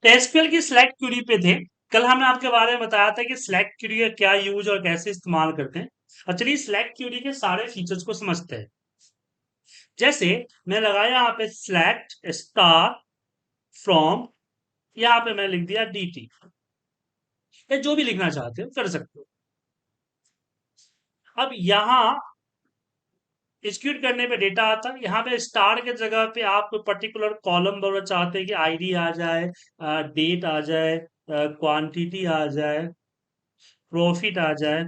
तो एसक्यूएल की select Curie पे थे। कल हमने आपके बारे में बताया था कि सिलेक्ट क्यूरी का क्या यूज और कैसे इस्तेमाल करते हैं। और चलिए सिलेक्ट क्यूरी के सारे फीचर्स को समझते हैं। जैसे मैं लगाया यहाँ पे सिलेक्ट स्टार फ्रॉम, यहाँ पे मैं लिख दिया डीटी, या जो भी लिखना चाहते हो कर सकते हो। अब यहाँ एग्जीक्यूट करने पे डेटा आता है। यहाँ पे स्टार के जगह पे आप कोई पर्टिकुलर कॉलम वगैरह चाहते हैं कि आईडी आ जाए, डेट आ जाए, क्वांटिटी आ जाए, प्रॉफिट आ जाए,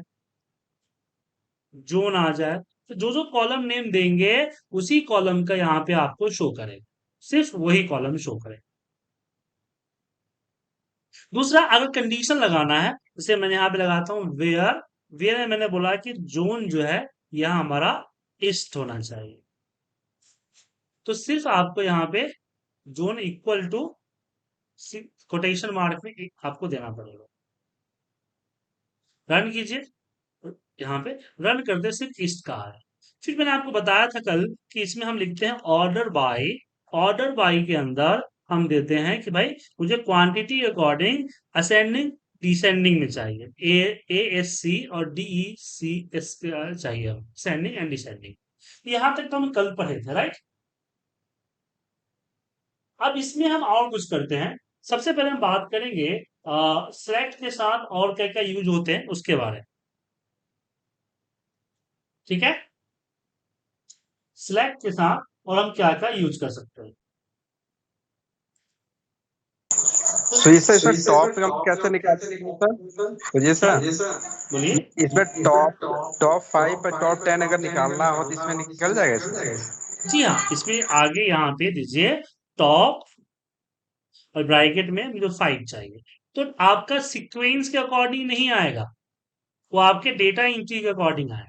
जोन आ जाए, तो जो जो कॉलम नेम देंगे उसी कॉलम का यहाँ पे आपको शो करेगा, सिर्फ वही कॉलम शो करेगा। दूसरा, अगर कंडीशन लगाना है, जैसे मैंने यहाँ पे लगाता हूँ वेयर, वेयर में मैंने बोला कि जोन जो है यह हमारा ईस्ट होना चाहिए, तो सिर्फ आपको यहाँ पे zone equal to quotation mark में आपको देना पड़ेगा। रन कीजिए, यहाँ पे रन करते सिर्फ ईस्ट का है। फिर मैंने आपको बताया था कल कि इसमें हम लिखते हैं ऑर्डर बाय। ऑर्डर बाय के अंदर हम देते हैं कि भाई मुझे क्वांटिटी अकॉर्डिंग असेंडिंग डिसेंडिंग में चाहिए, ए एस सी और डी ई सी एस चाहिए, हम असेंडिंग एंड डिसेंडिंग। यहाँ तक तो हम कल पढ़े थे, राइट। अब इसमें हम और कुछ करते हैं। सबसे पहले हम बात करेंगे सेलेक्ट के साथ और क्या क्या यूज होते हैं उसके बारे में। ठीक है, सिलेक्ट के साथ और हम क्या क्या यूज कर सकते हैं। तो ये सर इसमें टॉप पे हम कैसे निकालते हैं सर? तो ये क्या, सर बोलिए। इसमें टॉप टॉप 5 और टॉप 10 अगर निकालना हो तो इसमें निकल जाएगा इसमें? जी हाँ, इसमें आगे यहाँ पे दीजिए टॉप और ब्रैकेट में मुझे 5 चाहिए। तो आपका सीक्वेंस के अकॉर्डिंग नहीं आएगा, वो आपके डेटा एंट्री के अकॉर्डिंग आएगा,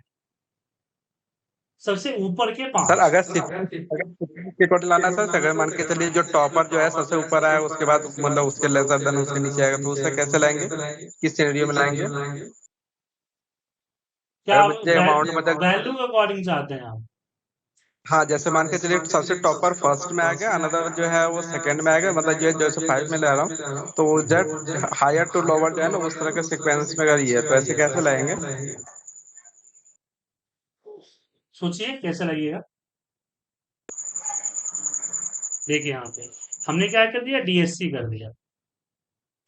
सबसे ऊपर के सर 5। अगर सीक्वेंस के अकॉर्डिंग लाना है सर, तो अगर मान के चलिए जो टॉपर जो है सबसे ऊपर आया उसके बाद मतलब उसके लेसर देन उसके नीचे आएगा, तो उससे कैसे लाएंगे? किस सिनेरियो में लाएंगे? क्या अगर आप मुझे अमाउंट मतलब, वैल्यू के अकॉर्डिंग चाहते हैं आप? हाँ जैसे मान के चलिए सबसे टॉपर फर्स्ट में आ गया, अनदर जो है वो सेकंड में आ गया, मतलब जो जैसे 5 में ले रहा हूँ तो वो जट हायर टू लोअर जो है ना उस तरह के सीक्वेंस में अगर ये है तो ऐसे कैसे लाएंगे? सोचिए कैसे लगेगा। देखिए यहाँ पे हमने क्या कर दिया, डीएससी कर दिया।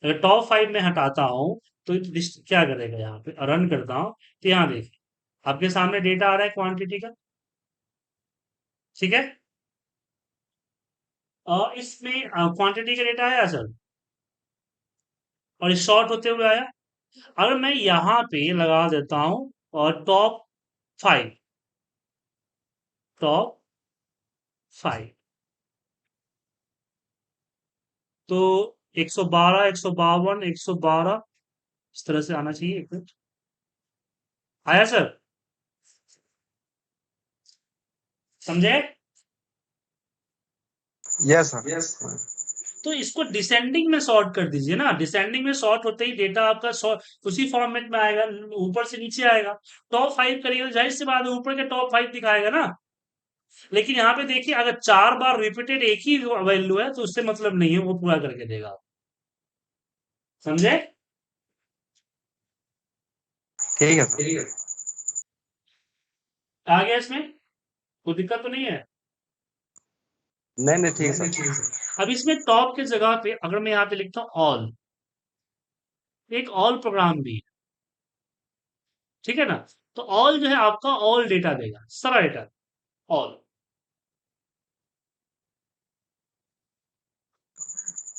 अगर टॉप 5 में हटाता हूँ तो लिस्ट क्या करेगा, यहाँ पे रन करता हूँ तो यहाँ देखिए आपके सामने डेटा आ रहा है क्वांटिटी का। ठीक है, और इसमें क्वांटिटी का डेटा आया सर, और शॉर्ट होते हुए आया। अगर मैं यहाँ पे लगा देता हूँ और टॉप 5, टॉप 5, तो 112, 152, 112 इस तरह से आना चाहिए। एक मिनट, आया सर, समझे? Yes sir. तो इसको डिसेंडिंग में सॉर्ट कर दीजिए ना। डिसेंडिंग में सॉर्ट होते ही डेटा आपका उसी फॉर्मेट में आएगा, ऊपर से नीचे आएगा। टॉप 5 करिए, जाहिर सी बात है ऊपर के टॉप 5 दिखाएगा ना। लेकिन यहाँ पे देखिए अगर 4 बार रिपीटेड एक ही वैल्यू है तो उससे मतलब नहीं है, वो पूरा करके देगा। समझे? ठीक है सर। आ गया इसमें, कोई दिक्कत तो नहीं है? नहीं नहीं ठीक है सर। अब इसमें टॉप के जगह पे अगर मैं यहाँ पे लिखता हूँ ऑल, एक ऑल प्रोग्राम भी है, ठीक है ना। तो ऑल जो है आपका ऑल डेटा देगा, सारा डेटा, ऑल।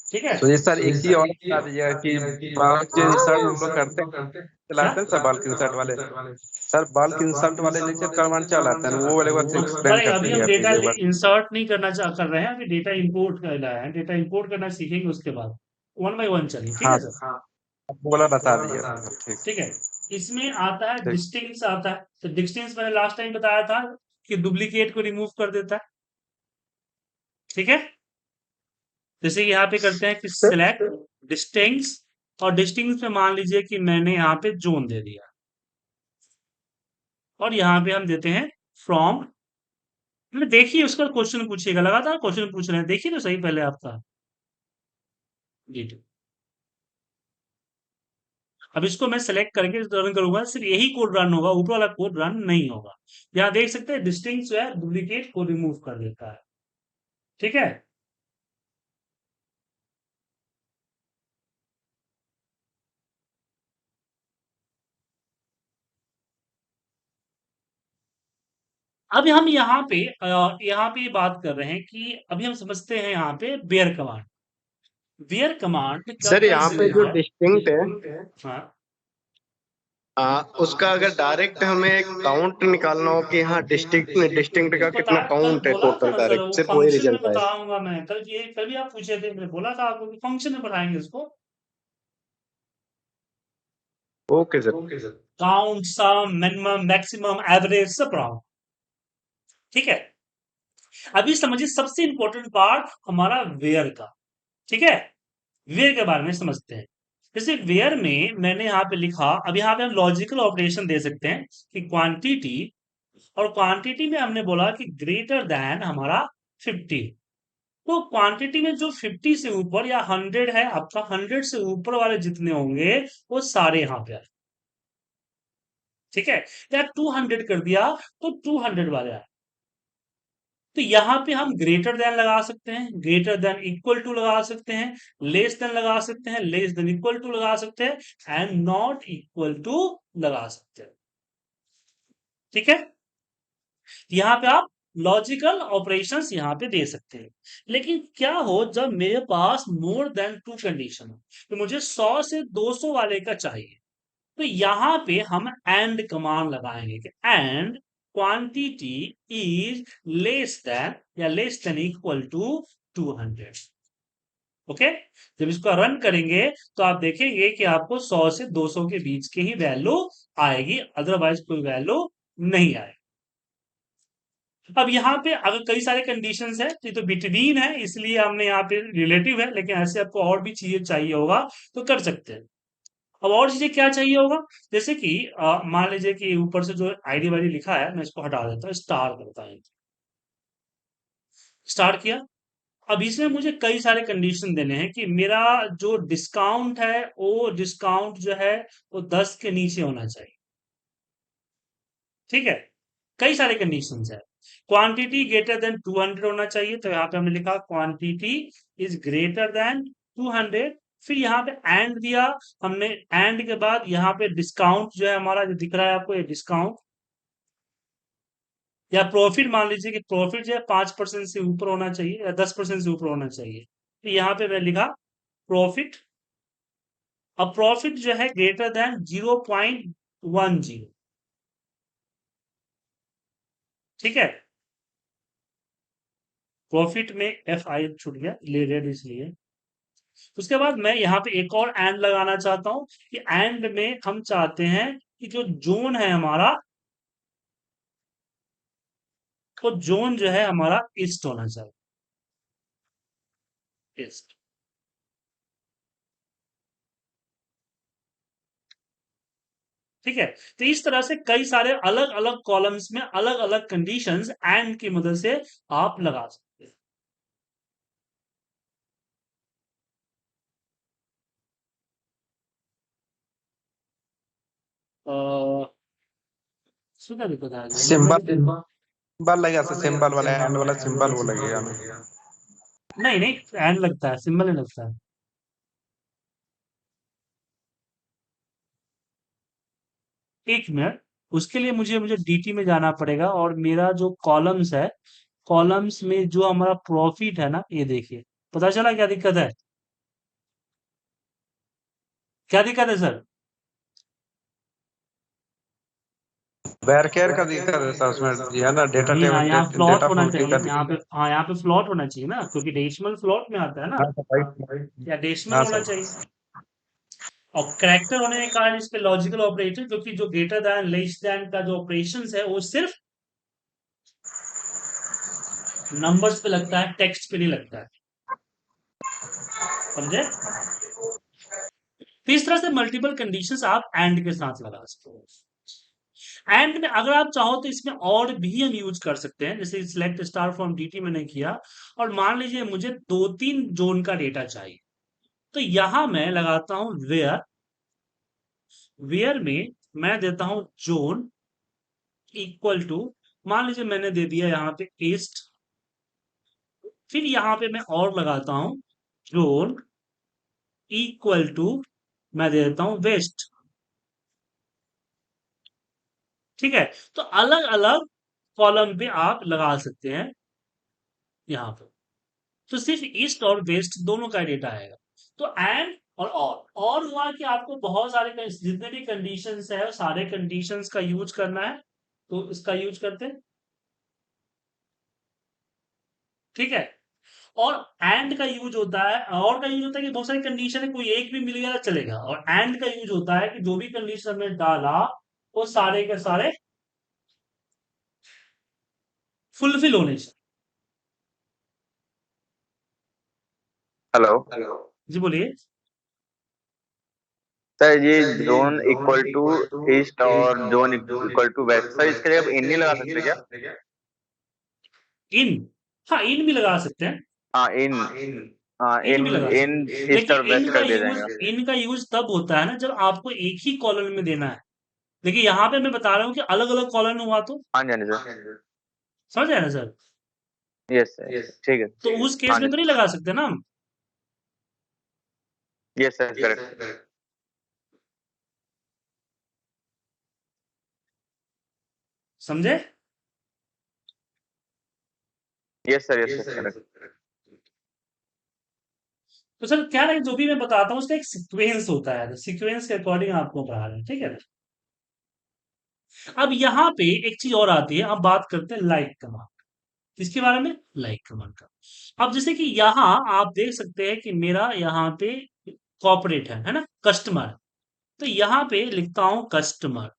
ठीक है, तो ये सर एक ही और बता दीजिएगा कि बल्क जो इंसर्ट हम लोग करते हैं क्या? चलाते हैं सर, बल्क इंसर्ट वाले सर, बल्क इंसर्ट वाले नीचे कमांड चलाते हैं वो वाले बात एक्सप्लेन अरे कर अभी हम दीजिएगा डेटा प्लीज एक बार। इंसर्ट नहीं करना कर रहे हैं, अभी डेटा इंपोर्ट करना है। डेटा इंपोर्ट करना सीखेंगे उसके बाद, वन बाय वन चलिए, ठीक हाँ है सर। वो वाला बता दीजिएगा सर, ठीक। ठीक है, इसमें आता है ठीक। डिस्टिंक्स आता है। तो डिस्टिंक्स मैंने लास्ट टाइम बताया था कि डुप्लीकेट को रिमूव कर देता है। ठीक है, जैसे कि यहाँ पे करते हैं कि सिलेक्ट डिस्टिंक्स, और डिस्टिंक्स में मान लीजिए कि मैंने यहाँ पे जोन दे दिया, और यहाँ पे हम देते हैं फ्रॉम। देखिए उसका क्वेश्चन पूछिएगा, लगातार क्वेश्चन पूछ रहे हैं, देखिए तो सही पहले आपका। D2। अब इसको मैं सेलेक्ट करके रन करूंगा, सिर्फ यही कोड रन होगा, ऊपर वाला कोड रन नहीं होगा। यहाँ देख सकते हैं डिस्टिंक्ट जो है डुप्लीकेट को रिमूव कर देता है। ठीक है। अब हम यहाँ पे बात कर रहे हैं कि अभी हम समझते हैं यहाँ पे where command. Where command sir करता यहाँ पे ये जो है। डिस्टिंक्ट है, हाँ, उसका अगर डायरेक्ट हमें काउंट निकालना हो कि हाँ डिस्टिंक्ट डिस्टिंक्ट का पता कितना है कल काउंट है बोला था टोटल, ना सर, डायरेक्ट वो सिर्फ वही फंक्शन में रिजल्ट आए। बताऊंगा मैं, कल भी आप पूछे थे, मैंने बोला था आपको कि फंक्शन में बढ़ाएंगे इसको। Okay sir. काउंट, सम, मिनिमम, मैक्सिमम, एवरेज सब पढ़ाऊंगा। ठीक है। अभी समझिए सबसे इंपॉर्टेंट पार्ट हमारा वेयर का। ठीक है। वेयर के बारे में समझते हैं। जैसे वेयर में मैंने यहाँ पे लिखा, अब यहाँ पे हम लॉजिकल ऑपरेशन दे सकते हैं कि क्वांटिटी, और क्वांटिटी में हमने बोला कि ग्रेटर देन हमारा 50। तो क्वांटिटी में जो 50 से ऊपर या 100 है आपका, 100 से ऊपर वाले जितने होंगे वो सारे यहाँ पे आए। ठीक है। या 200 कर दिया तो 200 वाले आए। तो यहां पे हम ग्रेटर देन लगा सकते हैं, ग्रेटर देन इक्वल टू लगा सकते हैं, लेस देन लगा सकते हैं, लेस देन इक्वल टू लगा सकते हैं, एंड नॉट इक्वल टू लगा सकते हैं। ठीक है। यहाँ पे आप लॉजिकल ऑपरेशंस यहाँ पे दे सकते हैं। लेकिन क्या हो जब मेरे पास मोर देन टू कंडीशन हो, तो मुझे 100 से 200 वाले का चाहिए, तो यहां पे हम एंड कमांड लगाएंगे कि and quantity is less than या less than equal to 200। Okay. जब इसको रन करेंगे तो आप देखेंगे कि आपको 100 से 200 के बीच की ही वैल्यू आएगी, अदरवाइज कोई वैल्यू नहीं आएगी। अब यहाँ पे अगर कई सारे कंडीशंस है, तो ये तो बिटवीन है इसलिए हमने यहाँ पे रिलेटिव है, लेकिन ऐसे आपको और भी चीजें चाहिए होगा तो कर सकते हैं। अब और चीजें क्या चाहिए होगा, जैसे कि मान लीजिए कि ऊपर से जो आईडी वाईडी लिखा है मैं इसको हटा देता हूँ, स्टार करता है। स्टार्ट किया। अब इसमें मुझे कई सारे कंडीशन देने हैं कि मेरा जो डिस्काउंट है वो डिस्काउंट जो है वो 10 के नीचे होना चाहिए। ठीक है। कई सारे कंडीशंस है। क्वांटिटी ग्रेटर देन 200 होना चाहिए, तो यहाँ पे हमने लिखा क्वांटिटी इज ग्रेटर देन 200। फिर यहाँ पे एंड दिया हमने, एंड के बाद यहाँ पे डिस्काउंट जो है हमारा, जो दिख रहा है आपको ये डिस्काउंट, या प्रॉफिट मान लीजिए कि प्रॉफिट जो है 5% से ऊपर होना चाहिए या 10% से ऊपर होना चाहिए, तो यहाँ पे मैं लिखा प्रॉफिट। अब प्रॉफिट जो है ग्रेटर देन 0.10। ठीक है। प्रॉफिट में एफ आई छूट गया, ले रेड इसलिए। उसके बाद मैं यहाँ पे एक और एंड लगाना चाहता हूं कि एंड में हम चाहते हैं कि जो जोन है हमारा, वो जोन जो है हमारा ईस्ट होना चाहिए। ईस्ट। ठीक है। तो इस तरह से कई सारे अलग अलग कॉलम्स में अलग अलग कंडीशंस एंड की मदद से आप लगा सकते हैं। सुना दिक्कत आ सिंबल गया। सिंबल लगेगा सर, सिंबल वाला एंड वाला सिंबल वो लगेगा ना। नहीं नहीं, एंड लगता है, सिंबल नहीं लगता है। एक मिनट। उसके लिए मुझे मुझे डीटी में जाना पड़ेगा, और मेरा जो कॉलम्स है, कॉलम्स में जो हमारा प्रॉफिट है ना, ये देखिए, पता चला क्या दिक्कत है? क्या दिक्कत है सर? वेर केयर का दिक्कत है सर उसमें, जी है ना, डेटा नहीं, हाँ, यहाँ टेबल फ्लॉट डेटा होना फुल्टी चाहिए, का यहाँ पे, दिक्कत हाँ, यहाँ पे फ्लॉट होना चाहिए ना, क्योंकि डेसिमल फ्लॉट में आता है ना, है। हाँ सर, राइट। या डेसिमल हाँ होना सर। चाहिए। और करेक्टर होने के कारण इस पे लॉजिकल ऑपरेटर, क्योंकि जो ग्रेटर देन लेस देन का जो ऑपरेशंस है वो सिर्फ नंबर्स पे लगता है, टेक्स्ट पे नहीं लगता है। समझे? तो इस तरह से मल्टीपल कंडीशंस आप एंड के साथ लगा सकते हो। एंड में अगर आप चाहो तो इसमें और भी हम यूज कर सकते हैं, जैसे सिलेक्ट स्टार फ्रॉम डीटी मैंने किया, और मान लीजिए मुझे 2-3 जोन का डेटा चाहिए, तो यहां मैं लगाता हूं वेयर। वेयर में मैं देता हूं जोन इक्वल टू, मान लीजिए मैंने दे दिया यहाँ पे ईस्ट। फिर यहाँ पे मैं और लगाता हूं जोन इक्वल टू, मैं दे देता हूं वेस्ट। ठीक है, तो अलग अलग कॉलम पे आप लगा सकते हैं यहाँ पे। तो सिर्फ ईस्ट और वेस्ट दोनों का डेटा आएगा। तो एंड और हुआ कि आपको बहुत सारे जितने भी कंडीशंस है सारे कंडीशंस का यूज करना है, तो इसका यूज करते हैं। ठीक है, और एंड का यूज होता है, और का यूज होता है कि बहुत सारी कंडीशन है, कोई एक भी मिल गया तो चलेगा। और एंड का यूज होता है कि जो भी कंडीशन हमने डाला वो सारे के सारे फुलफिल होने चाहिए। हेलो जी बोलिए। सर, ये जोन इक्वल टू ईस्ट और zone equal to west, sir इसके लिए अब इन नहीं लगा सकते क्या? इन, हाँ इन भी लगा सकते हैं। हाँ, इन। हाँ, इन इन भी लगा इन सकते हैं, ईस्ट और लेकिन वेस्ट कर दिया जाएगा। इनका यूज तब होता है ना जब आपको एक ही कॉलम में देना है। देखिए यहाँ पे मैं बता रहा हूँ कि अलग अलग कॉलम हुआ तो, हाँ जी, हाँ जी सर। समझ आया ना सर? यस सर, ठीक है। तो उस केस हाँ में जी तो नहीं सर। लगा सकते ना हम। Yes sir, correct. समझे? Yes sir, correct. तो सर क्या है, जो भी मैं बताता हूँ उसका एक सीक्वेंस होता है, तो सीक्वेंस के अकॉर्डिंग आपको पढ़ा रहे हैं, ठीक है ना? अब यहाँ पे एक चीज और आती है, अब बात करते हैं लाइक कमांड। किसके बारे में? लाइक कमांड का। अब जैसे कि यहाँ आप देख सकते हैं कि मेरा यहाँ पे कॉर्पोरेट है ना, कस्टमर। तो यहाँ पे लिखता हूं कस्टमर।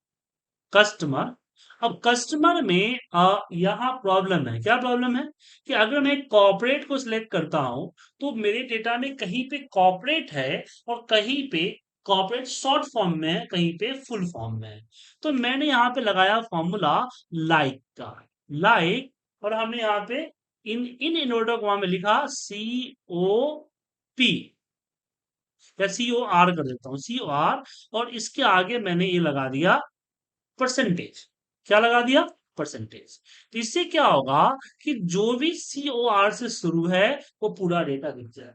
कस्टमर। अब कस्टमर में यहाँ प्रॉब्लम है, क्या प्रॉब्लम है कि अगर मैं कॉर्पोरेट को सिलेक्ट करता हूं तो मेरे डेटा में कहीं पे कॉर्पोरेट है और कहीं पे कॉर्पोरेट शॉर्ट फॉर्म में है, कहीं पे फुल फॉर्म में है। तो मैंने यहाँ पे लगाया फॉर्मूला लाइक का। लाइक, और हमने यहाँ पे इन इन इनवर्टर कॉमा में लिखा COP या COR कर देता हूं, COR। और इसके आगे मैंने ये लगा दिया परसेंटेज। क्या लगा दिया? परसेंटेज। तो इससे क्या होगा कि जो भी COR से शुरू है वो पूरा डेटा दिख जाए।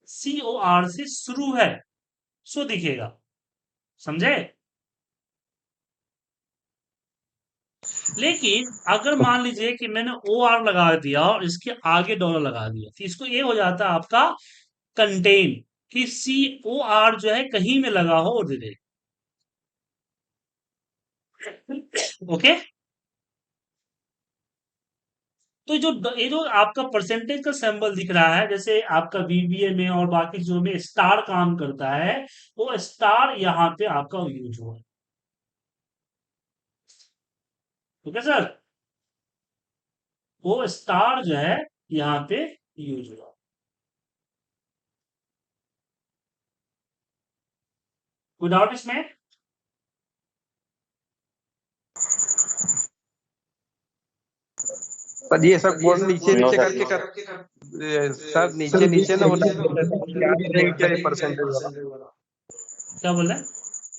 COR से शुरू है सो दिखेगा, समझे? लेकिन अगर मान लीजिए कि मैंने OR लगा दिया और इसके आगे डॉलर लगा दिया, तो इसको ये हो जाता है आपका कंटेन, कि COR जो है कहीं में लगा हो और दे दे। ओके। तो ये जो आपका परसेंटेज का सिंबल दिख रहा है, जैसे आपका VBA में और बाकी जो में स्टार काम करता है, वो स्टार यहाँ पे आपका यूज हुआ। ठीक है सर, वो स्टार जो है यहाँ पे यूज हुआ। कोई डाउट इसमें? पर ये सब कोड नीचे नो नीचे सर। करके सर नीचे नीचे ना वो याद रहेगा क्या ये परसेंटेज वाला? क्या बोल रहे हैं?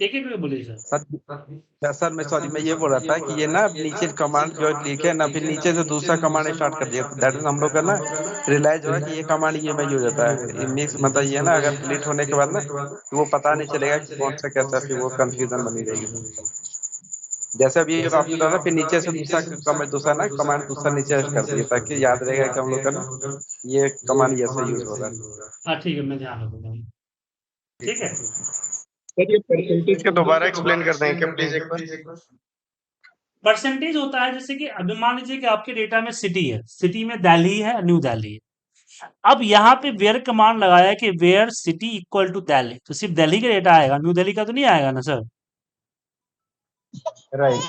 एक एक बोलिए सर। सर मैं सॉरी मैं ये बोल रहा था कि ये ना नीचे कमांड जो लिखे ना फिर नीचे से दूसरा कमांड स्टार्ट कर दिया, तो दैट इज हम लोग का ना रियलाइज हो रहा है कि ये कमांड ये में यूज होता है। ये मिक्स मतलब ये ना अगर डिलीट होने के बाद ना तो वो पता नहीं चलेगा कि कौन सा कैसा, फिर वो कंफ्यूजन बनी रहेगी। जैसे अभी ये आपने बताया ना फिर नीचे से दूसरा ना कमांड दूसरा नीचे ऐड कर दिया ताकि याद रहेगा कि हम लोग का ना ये कमांड ऐसा यूज हो रहा है। हाँ ठीक है, मैं ध्यान रखूंगा। ठीक है। सर ये परसेंटेज के दोबारा एक्सप्लेन कर देंगे क्या प्लीज एक बार? परसेंटेज होता है जैसे कि अभी मान लीजिए कि आपके डेटा में सिटी है, सिटी में दिल्ली है, न्यू दिल्ली है। अब यहाँ पे वेयर कमांड लगाया है कि where city equal to Delhi, तो सिर्फ दिल्ली का डेटा आएगा, न्यू दिल्ली का तो नहीं आएगा ना सर। राइट।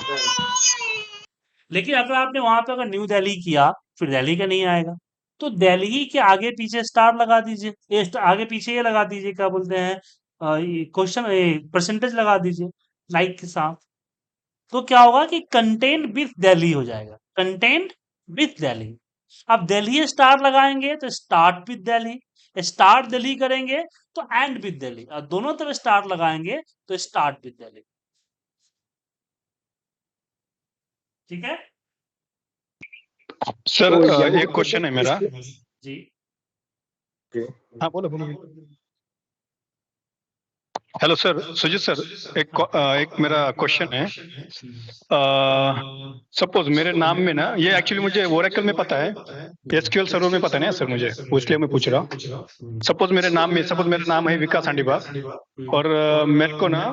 लेकिन अगर आपने वहां पे अगर न्यू दिल्ली किया फिर दिल्ली का नहीं आएगा। तो दिल्ली के आगे पीछे स्टार लगा दीजिए, आगे पीछे ये लगा दीजिए, क्या बोलते हैं, क्वेश्चन परसेंटेज लगा दीजिए लाइक के साथ। तो क्या होगा कि कंटेंट विथ दिल्ली हो जाएगा, कंटेंट विथ दिल्ली। अब दिल्ली स्टार लगाएंगे तो start with Delhi, start Delhi करेंगे तो एंड विद दिल्ली, और दोनों तरफ स्टार्ट लगाएंगे तो स्टार्ट विद दिल्ली। ठीक है सर तो यहाँ एक क्वेश्चन है मेरा। जी। हाँ बोलो बोलो। हेलो सर, सुजीत सर, एक मेरा क्वेश्चन है। सपोज मेरे नाम में ना, ये एक्चुअली मुझे ओरेकल में पता है, एसक्यूएल सर्वर में पता नहीं है सर मुझे, इसलिए मैं पूछ रहा हूँ। सपोज मेरे नाम है विकास हांडीबाग, और मेरे को ना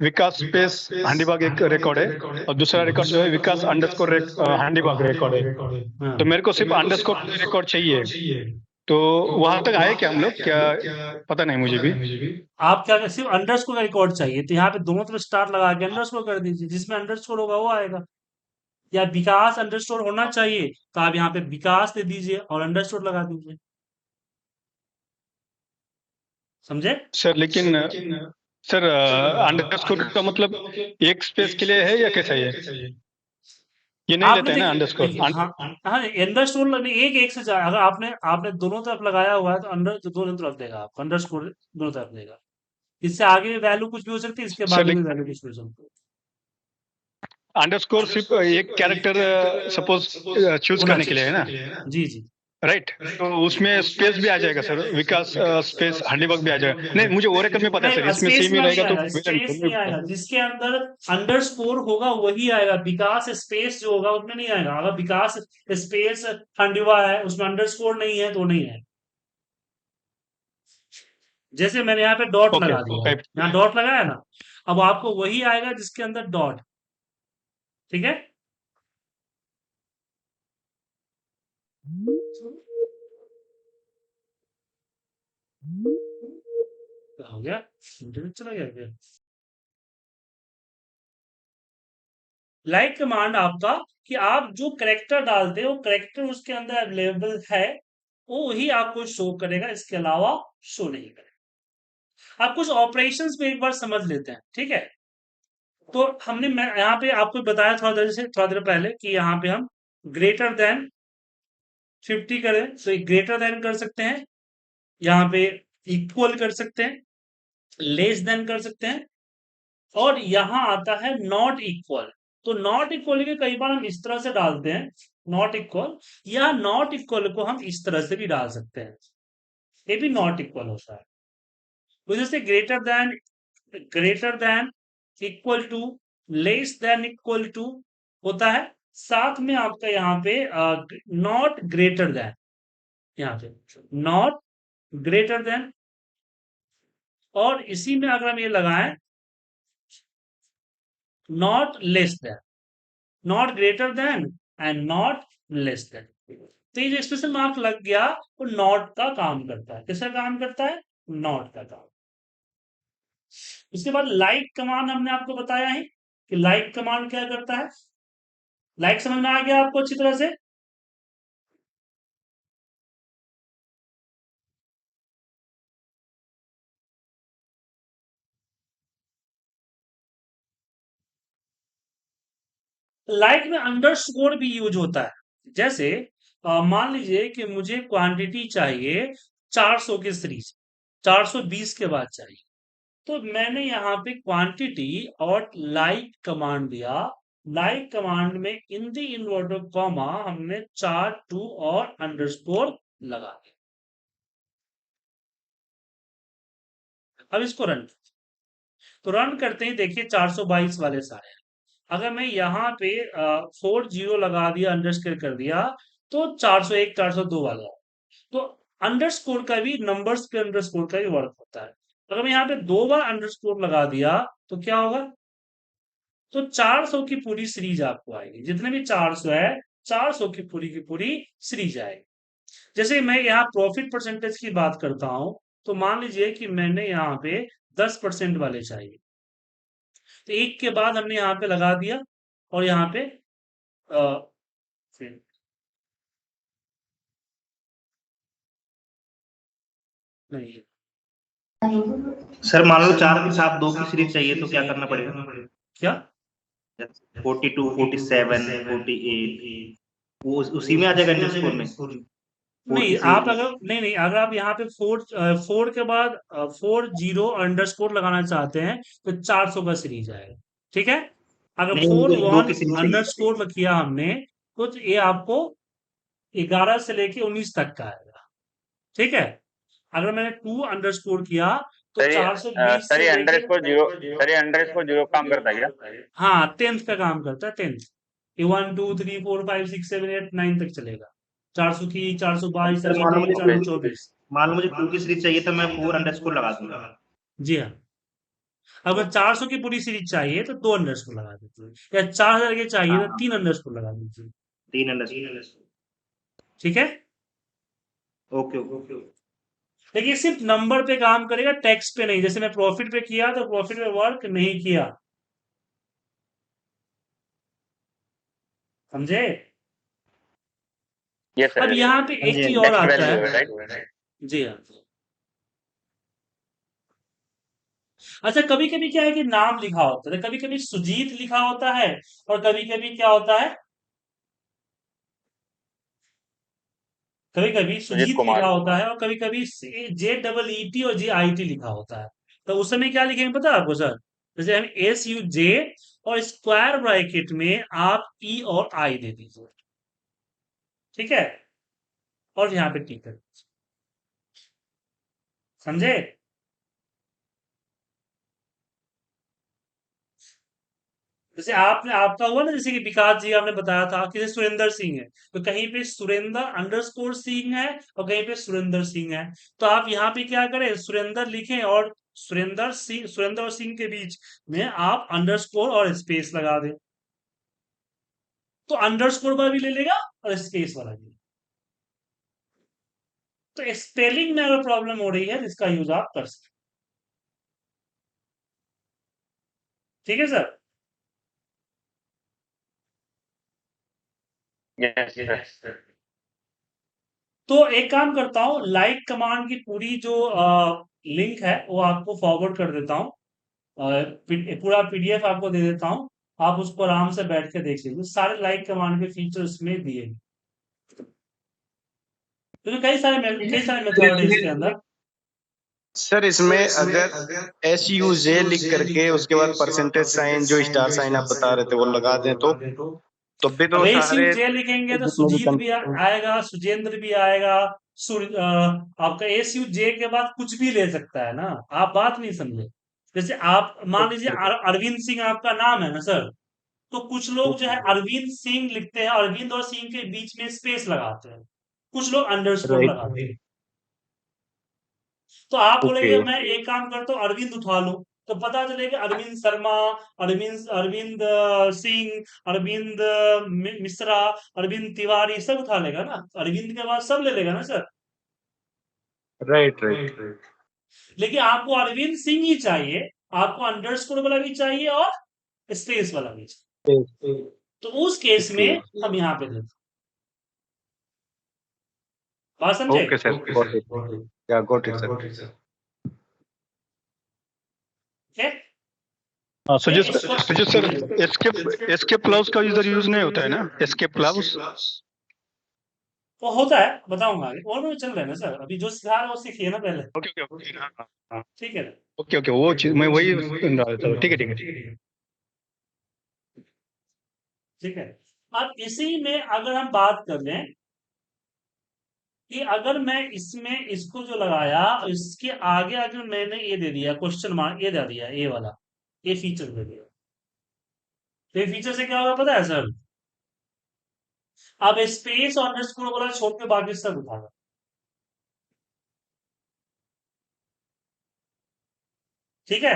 विकास स्पेस हांडीबाग एक रिकॉर्ड है, और दूसरा रिकॉर्ड जो है विकास अंडरस्कोर हांडीबाग रिकॉर्ड है। तो मेरे को सिर्फ अंडरस्कोर रिकॉर्ड चाहिए, तो वहां तक आए क्या हम लोग, क्या पता नहीं मुझे भी। आप क्या सिर्फ अंडरस्कोर का रिकॉर्ड चाहिए, तो यहाँ पे दोनों तरफ स्टार लगा के अंडरस्कोर कर दीजिए, जिसमें अंडरस्कोर होगा वो आएगा। या विकास अंडरस्कोर होना चाहिए तो आप यहाँ पे विकास दे दीजिए और अंडरस्कोर लगा दीजिए। समझे? सर लेकिन सर अंडरस्कोर का मतलब एक स्पेस के लिए है या कैसा है? ये नहीं लेते हैं ना अंडरस्कोर? हाँ हाँ, अंडरस्कोर एक एक से अगर आपने आपने दोनों तरफ लगाया हुआ है तो अंडर तो दोनों तरफ देगा आपको, अंडरस्कोर दोनों तरफ देगा। इससे आगे वैल्यू कुछ भी हो सकती है, इसके सर बाद में वैल्यू कुछ भी हो सकती है। अंडरस्कोर सिर्फ एक कैरेक्टर सपोज चूज करने के लिए है ना? जी जी। राइट, तो उसमें स्पेस भी आ जाएगा सर, विकास स्पेस हांडीबाग भी आ जाएगा। नहीं, मुझे ओरेकल में पता है सर, इसमें सेम ही रहेगा तो स्पेस नहीं आएगा, जिसके अंदर अंडरस्कोर होगा वही आएगा। विकास स्पेस जो होगा उसमें नहीं आएगा। अगर विकास स्पेस हांडीवा है, उसमें अंडरस्कोर नहीं है तो नहीं है। जैसे मैंने यहाँ पे डॉट लगा दिया, यहाँ डॉट लगाया ना, अब आपको वही आएगा जिसके अंदर डॉट। ठीक है, क्या हो गया? इंटरनेट चला गया क्या? लाइक कमांड आपका कि आप जो करेक्टर डालते हो, करेक्टर उसके अंदर अवेलेबल है, वो ही आपको शो करेगा, इसके अलावा शो नहीं करेगा। आप कुछ ऑपरेशंस में एक बार समझ लेते हैं, ठीक है? तो हमने मैं यहाँ पे आपको बताया थोड़ा देर पहले कि यहाँ पे हम ग्रेटर देन 50 करें तो ग्रेटर देन कर सकते हैं, यहाँ पे इक्वल कर सकते हैं, लेस देन कर सकते हैं, और यहां आता है नॉट इक्वल। तो नॉट इक्वल के कई बार हम इस तरह से डालते हैं नॉट इक्वल, या नॉट इक्वल को हम इस तरह से भी डाल सकते हैं, ये भी नॉट इक्वल होता है। तो जैसे greater than equal to, less than equal to होता है। साथ में आपका यहाँ पे नॉट ग्रेटर देन, यहाँ पे नॉट ग्रेटर देन, और इसी में अगर हम ये लगाएं not less than, not greater than and not less than. तो ये जो एक्सप्रेशन मार्क लग गया वो नॉट का काम करता है। किसका काम करता है? नॉट का काम। उसके बाद लाइक कमांड हमने आपको बताया है कि लाइक कमांड क्या करता है। लाइक समझ में आ गया आपको अच्छी तरह से? लाइक में अंडरस्कोर भी यूज होता है। जैसे मान लीजिए कि मुझे क्वांटिटी चाहिए 400 की सीरीज, 420 के बाद चाहिए, तो मैंने यहाँ पे क्वांटिटी और लाइक कमांड दिया। लाइक कमांड में इन दी इन्वर्टर कॉमा हमने 4 2 और अंडरस्कोर लगा दिया। अब इसको रन, तो रन करते ही देखिए 422 वाले सारे। अगर मैं यहाँ पे 40 लगा दिया, अंडरस्कोर कर दिया, तो 401 402 वाला। तो अंडरस्कोर का भी, नंबर्स पे अंडरस्कोर का भी वर्क होता है। अगर मैं यहाँ पे 2 बार अंडरस्कोर लगा दिया तो क्या होगा? तो 400 की पूरी सीरीज आपको आएगी, जितने भी 400 है 400 की पूरी सीरीज आएगी। जैसे मैं यहाँ प्रॉफिट परसेंटेज की बात करता हूं, तो मान लीजिए कि मैंने यहाँ पे 10% वाले चाहिए, तो एक के बाद हमने यहाँ पे लगा दिया, और यहाँ पे फिर नहीं, सर मान लो 4 के साथ 2 की सीरीज चाहिए तो क्या करना पड़ेगा? क्या 42 47 48 वो उसी में आ जाएगा अंडरस्कोर में? फोर नहीं की आप सीरीज। अगर नहीं नहीं अगर आप यहाँ पे फोर के बाद 40 अंडरस्कोर लगाना चाहते हैं तो 400 का सीरीज आएगा। ठीक है, अगर नहीं, फोर मुझे दो वन की सीरीज चाहिए। अंडरस्कोर किया हमने तो ये आपको 11 से लेके 19 तक का आएगा। ठीक है, अगर मैंने 2 अंडरस्कोर किया तो सर ये 420 सर से ये लेके अंडर स्कोर जीरो काम करता है क्या? हाँ 10th का काम करता है, 10th। ये 1 2 3 4 5 6 7 8 9 तक चलेगा। 400 की, 422, सर मान लो 423, मुझे ओके। 424। मान लो मुझे 2 की सीरीज चाहिए, तो मैं 4 अंडरस्कोर लगा दूंगा। जी हाँ, अगर 400 की पूरी सीरीज चाहिए तो 2 अंडरस्कोर लगा दीजिए, या 4000 की चाहिए तो हाँ, 3 अंडरस्कोर लगा दीजिए। 3 अंडरस्कोर। ठीक है, ओके ओके। लेकिन ये सिर्फ नंबर पे काम करेगा, टेक्स्ट पे नहीं। जैसे मैं प्रॉफिट पे किया तो प्रॉफिट पे वर्क नहीं किया, समझे? यस अब सर। यहाँ पे हाँ एक जी, हाँ चीज जी। और टेक्स्ट आता वैल्यू है। है राइट? जी हाँ। अच्छा, कभी कभी क्या है कि नाम लिखा होता है, कभी कभी सुजीत लिखा होता है, और कभी कभी क्या होता है, कभी कभी सुजीत सुजीत लिखा कुमार। होता है, और कभी कभी JEET और JIT लिखा होता है। तो उस समय क्या लिखेंगे पता है आपको सर? जैसे हम SUJ, और स्क्वायर ब्रैकेट में आप E और I दे दीजिए। ठीक है, और यहाँ पे टिक कर दीजिए। समझे? जैसे आपने आपका हुआ ना, जैसे कि विकास जी आपने बताया था कि जैसे सुरेंद्र सिंह है, तो कहीं पे सुरेंद्र अंडरस्कोर सिंह है और कहीं पे सुरेंद्र सिंह है। तो आप यहाँ पे क्या करें, सुरेंद्र लिखें, और सुरेंद्र और सिंह के बीच में आप अंडरस्कोर और स्पेस लगा दें, तो अंडरस्कोर वाला भी ले लेगा और स्पेस वाला भी। तो स्पेलिंग में अगर प्रॉब्लम हो रही है तो इसका यूज आप कर सकते हैं। ठीक है सर? Yes sir. तो एक काम करता हूँ, लाइक कमांड की पूरी जो लिंक है वो आपको फॉरवर्ड कर देता हूँ, पूरा PDF आपको दे देता हूँ। आप उसको आराम से बैठ के देख लीजिए, सारे लाइक कमांड के फीचर उसमें दिए हैं। तो कई सारे मेथड है इसके अंदर। सर इसमें अगर SUJ लिख करके उसके बाद परसेंटेज साइन जो स्टार साइन आप बता रहे थे वो लगा दें तो भी अब तो सारे SUJ लिखेंगे तो जितने भी सुजीत भी आएगा, सुजेंद्र भी आएगा। आपका SUJ के बाद कुछ भी ले सकता है ना, आप बात नहीं समझे। जैसे आप मान लीजिए अरविंद सिंह आपका नाम है ना सर, तो कुछ लोग जो है अरविंद सिंह लिखते हैं, अरविंद और सिंह के बीच में स्पेस लगाते हैं, कुछ लोग अंडरस्कोर राइट। लगाते हैं। तो आप ओके। बोलेंगे मैं एक काम करता हूँ, अरविंद उठा लूं, तो पता चलेगा अरविंद शर्मा, अरविंद अरविंद सिंह, अरविंद मिश्रा, अरविंद तिवारी सब उठा लेगा ना, अरविंद के बाद सब ले लेगा ना सर। Right right. लेकिन आपको अरविंद सिंह ही चाहिए, आपको अंडरस्कोर वाला भी चाहिए और स्पेस वाला भी चाहिए। तो उस केस ओके। में हम यहाँ पे देते हैं। बात समझे? Okay sir, got it. या गॉट इट सर। ठीक है? सुजीत इसको सुजीत सर, एस्केप क्लाउज का इधर यूज नहीं होता है ना? Escape clause. वो होता है, बताऊंगा आगे, और भी चल रहा है ना सर, अभी जो सिखा रहा है वो सीखिए ना पहले। Okay okay okay. हाँ। ठीक है ना? ओके ओके, वो चीज मैं वही सुन रहा था। ठीक है ठीक है। ठीक है, अब इसी में अगर हम बात कर लें कि अगर मैं इसमें इसको जो लगाया, इसके आगे अगर मैंने ये दे दिया क्वेश्चन मार्क, ये दे दिया, ये वाला, ये फीचर दे दिया, तो ये फीचर से क्या होगा पता है सर? अब स्पेस और अंडरस्कोर वाला छोड़ के बाकी सब उठाना। ठीक है,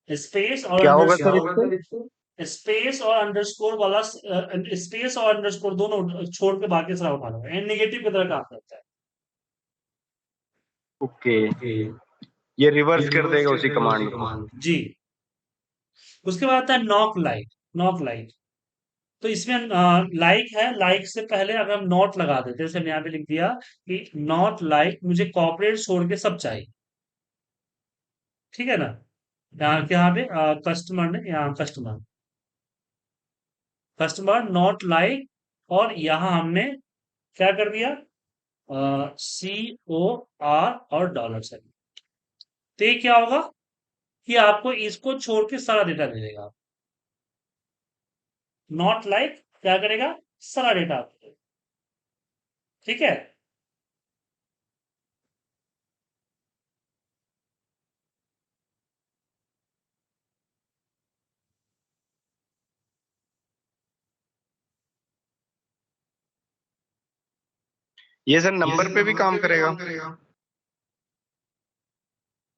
स्पेस और क्या होगा सर इससे? अंडरस्कोर, स्पेस और अंडरस्कोर वाला, स्पेस और अंडरस्कोर दोनों छोड़ के बाकी सारा उठा लो, एन नेगेटिव की तरह काम करता है। ओके, ये रिवर्स कर देगा उसी कमांड को। जी, उसके बाद आता है नॉक लाइक। नॉक लाइक, तो इसमें लाइक है, लाइक से पहले अगर हम नॉट लगा देते, जैसे मैंने यहाँ पे लिख दिया कि नॉट लाइक, मुझे कॉर्पोरेट छोड़ के सब चाहिए। ठीक है ना? यहाँ पे कस्टमर ने, यहाँ कस्टमर, कस्टमर नॉट लाइक, और यहां हमने क्या कर दिया, COR और डॉलर साइन। तो ये क्या होगा कि आपको इसको छोड़ के सारा डेटा दे देगा। नॉट लाइक क्या करेगा, सारा डेटा आपको देगा। ठीक है। ये सर नंबर पे भी काम करेगा?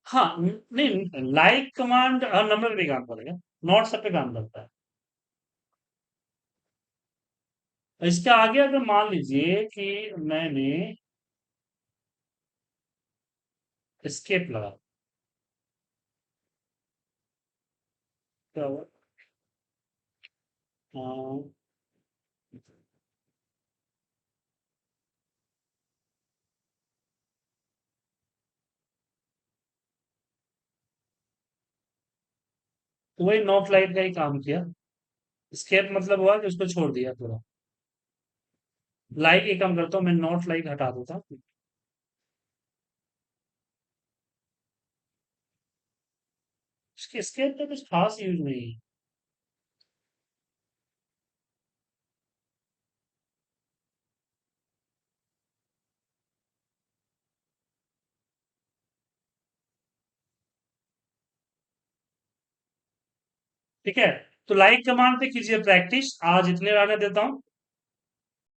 हाँ, नहीं, लाइक कमांड हर नंबर पे काम करेगा, नॉट सब पे काम करता है। इसके आगे अगर मान लीजिए कि मैंने एस्केप लगा, क्या हुआ, हाँ, तो वही नॉट लाइक का ही काम किया। एस्केप मतलब हुआ कि उसको छोड़ दिया पूरा। लाइक एक काम करता हूँ, मैं नॉट लाइक हटा देता हूँ। इसके एस्केप का कुछ खास यूज नहीं है। ठीक है, तो लाइक कमांड पे कीजिए प्रैक्टिस, आज इतने रहने देता हूँ।